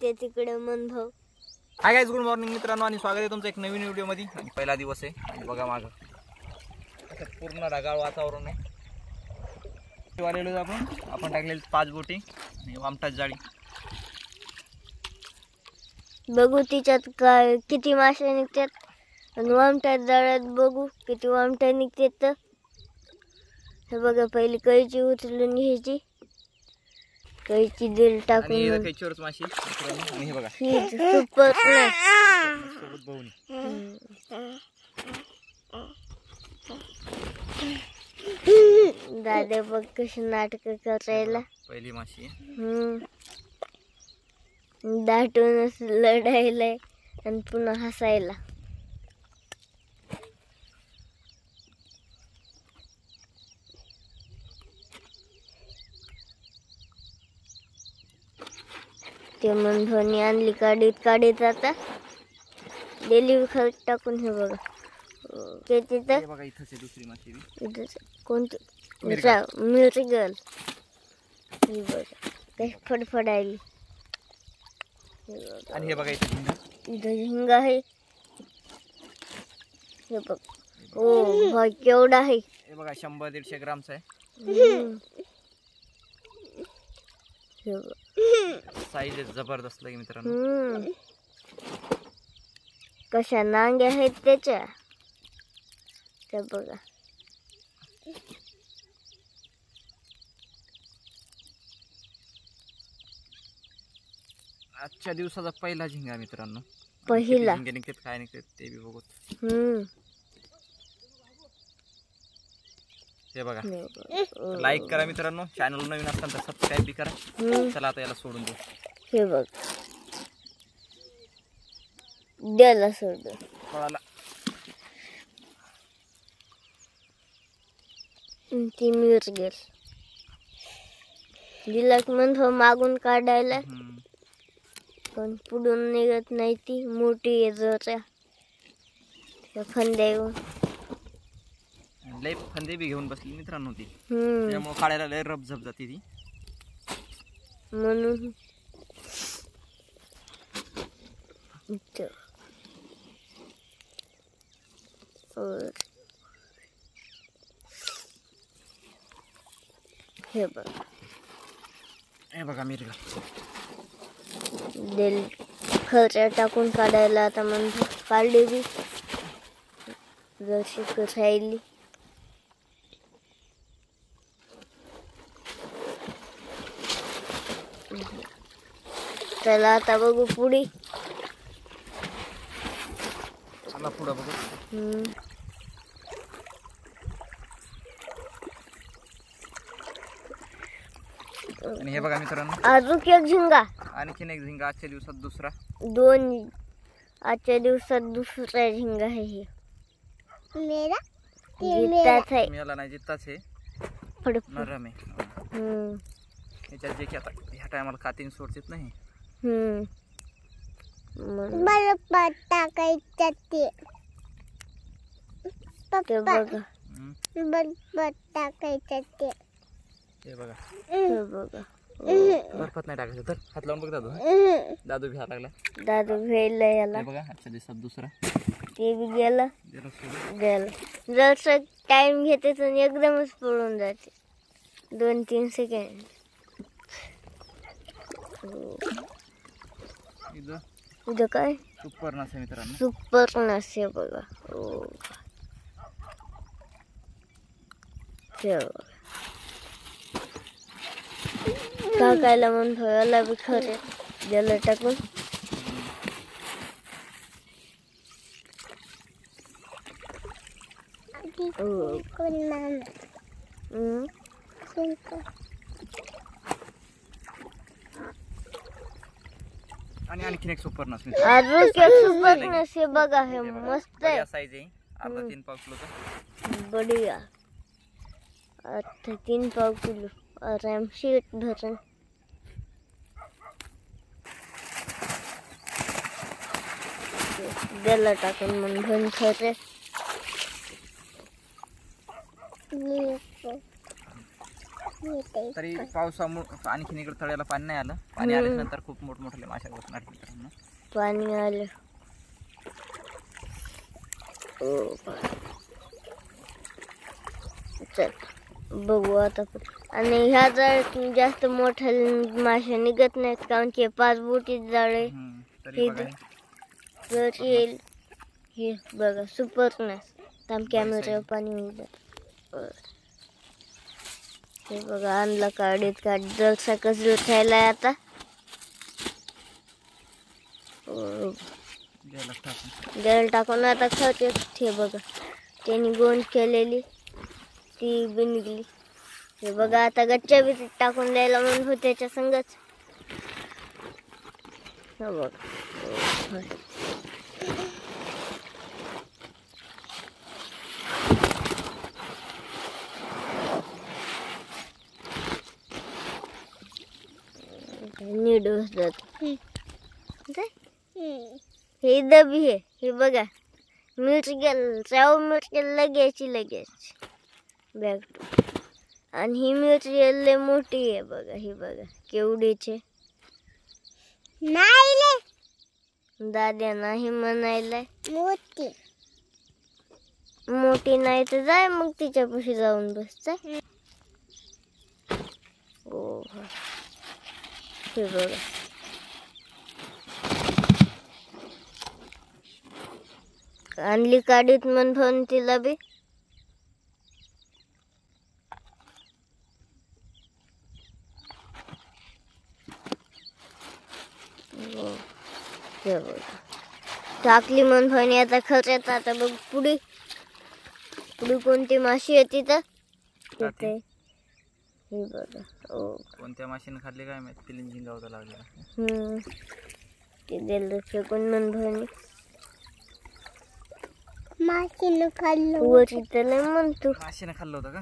निघते तिकडे मन भाऊ. हाय गाइस, गुड मॉर्निंग मित्रांनो आणि स्वागत आहे तुमचं एक नवीन व्हिडिओ मध्ये. आणि पहिला दिवस आहे आणि बघा मागं पूर्ण ढगाळ वातावरण आहे. आलेलो आपण टाकलेले 5 बोटी आणि वामटात जाळी. बघू तिच्यात काय किती मासे निघतात आणि वामटात जाळ्यात बघू किती वामटा निघतात. हे बघा पहिली कैची उचलून घ्यायची, कैची दिल टाकून कैचीवरच माशी आणि हे बघा सुपर सोबत बघून दादा बघ कशी नाटक करायला. पहिली माशी दाटूनच लढायलाय आणि पुन्हा हसायला. ते मन धोनी आणली काढीत आता डेली खर्च टाकून. हे बघा ते तिथं बघा इथंच आहे दुसरी माशी. इथंच कोणती मिरगल. हे बघा काही फडफडायली. आणि हे बघा इथं झिंगा आहे. हे बघ ओ भाई केवढा आहे. हे बघा 100-150 ग्रामचा आहे. साईज जबरदस्त लगे मित्रांनो. कशा नांग्या आहेत त्याच्या ते बघा. आजच्या दिवसाचा पहिला झिंगा मित्रांनो. पहिला झिंगे निघतात काय निघतात ते बी बघू. हे बघा लाईक करा मित्रांनो, चॅनल नवीन असताना तर सबस्क्राईब बी करा. चला आता याला सोडून देऊ. हे बघ द्याला सोडून पळाला. ती मिरगल दिला म्हणत मागून काढायला पण पुढून निघत नाही. ती मोठी येजोच्या फंद्या येऊन लय फंदे बी घेऊन बसली मित्रांनो ती. त्यामुळे काढायला लय रबझप जाते ती म्हणून. हे बघा मिरगा दिल खर्च टाकून काढायला आता म्हणजे काढली बी जशी राहिली. चला आता बघू पुढे. चला पुढं बघू. आणि हे बघा मित्रांनो अजून एक झिंगा, आणखीन एक झिंगा. आजच्या दिवसात दुसरा. दोन आजच्या दिवसात दुसरा झिंगा आहे. हे मेरा जित्ताच आहे. मेला नाही जित्ताच आहे. नरम आहे. याच्यात जे की आता ह्या टायमाला कातीन सोडतात नाही. मला टाकायचं ते बघा. टाकायचं ते हे बघा. हे बघा बर्फात नाही टाकायचं. तर हात लावून बघ दादू. दादू भी हात लागला. दादू भेटला याला. बघा आजच्या दिवसात दुसरा. ते बी गेलं गेलं. जसं टाइम घेते तर एकदमच पळून जाते. 2-3 सेकंड. इथं काय सुपर नसे मित्रांनो. सुपर नसे बघा. काकायला म्हणतो याला बी खरे गेलं टाकून. आणि आणखीन एक सुपर नस अजून सुपर नस. हे बघा हे मस्त आहे. साईज आहे. अर्धा 3 पाव किलोचा. बढिया. आता 3 पाव किलो आराम शीट धरून. गेला टाकून मग घेऊन खरे. तरी पावसामुळे आणखीन इकडे तळ्याला पाणी नाही आलं. पाणी आल्यानंतर खूप मोठमोठे मासे बसणार मित्रांनो. पाणी आलं. चल बघू आता. आणि ह्या जाळ्यात जास्त मोठ्या मासे निघत नाहीत कारण की 5 बोटी जाळ आहे. तरी बघा जर येईल हे बघा सुपरनेस. थांब कॅमेऱ्यावर पाणी होईल. हे बघा आणला काढीत जलसा कसं खायला आता. गॅल टाकून आता खाते. हे बघा त्यांनी गोंड केलेली ती बी निघली. हे बघा आता गच्च्या बी टाकून द्यायला म्हणून हो त्याच्या संगच. हे बघा नीट जात. हे दबी आहे. हे बघा मिरच गेल चाव मिरच लगेच बॅग. आणि ही मिरच लय मोठी आहे बघा. ही बघा केवढीचे. दाद्या नाही म्हणायला मोठी नाही तर जाय मग तिच्यापाशी जाऊन बस. हे बघा आणली काढीत म्हणून तिला बी. टाकली म्हणून आता खर्चात. आता बघ पुढे कोणती माशी येते तर तिथे. हे बघा कोणत्या माशीने खाल्ली काय माहिती. पिलिंग झिंगावता लागला. ते दिलं फेकून म्हणून माशीनं खाल्लं. वरची त्याला म्हणतो माशीने खाल्लं होतं का.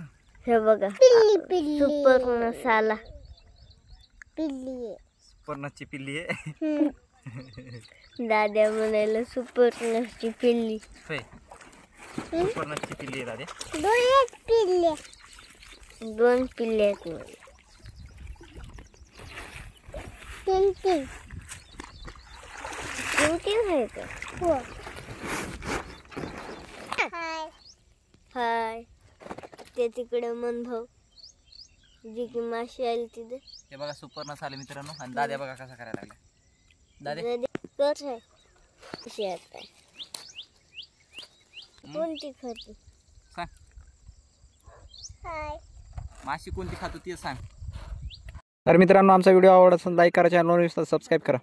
हे बघा सुपर मसाला. सुपर्णची पिल्ली आहे. दाद्या म्हणायला सुपर्णची पिल्ली. सुपर्णची पिल्ली आहे दाद्या. 2 पिल्ले आहेत मला. 3 आहे का. हाय ते तिकडे मन भाऊ जी की माशी आली तिथे. हे बघा सुपर्ण आले मित्रांनो. आणि दाद्या बघा कसा करायला लागला. दाद्या कस आहे कशी आता कोणती खाती सांग. माशी कोणती खातो ते सांग. तर मित्रांनो आमचा व्हिडिओ आवडला असेल लाईक करा, चॅनलवर सबस्क्राईब करा.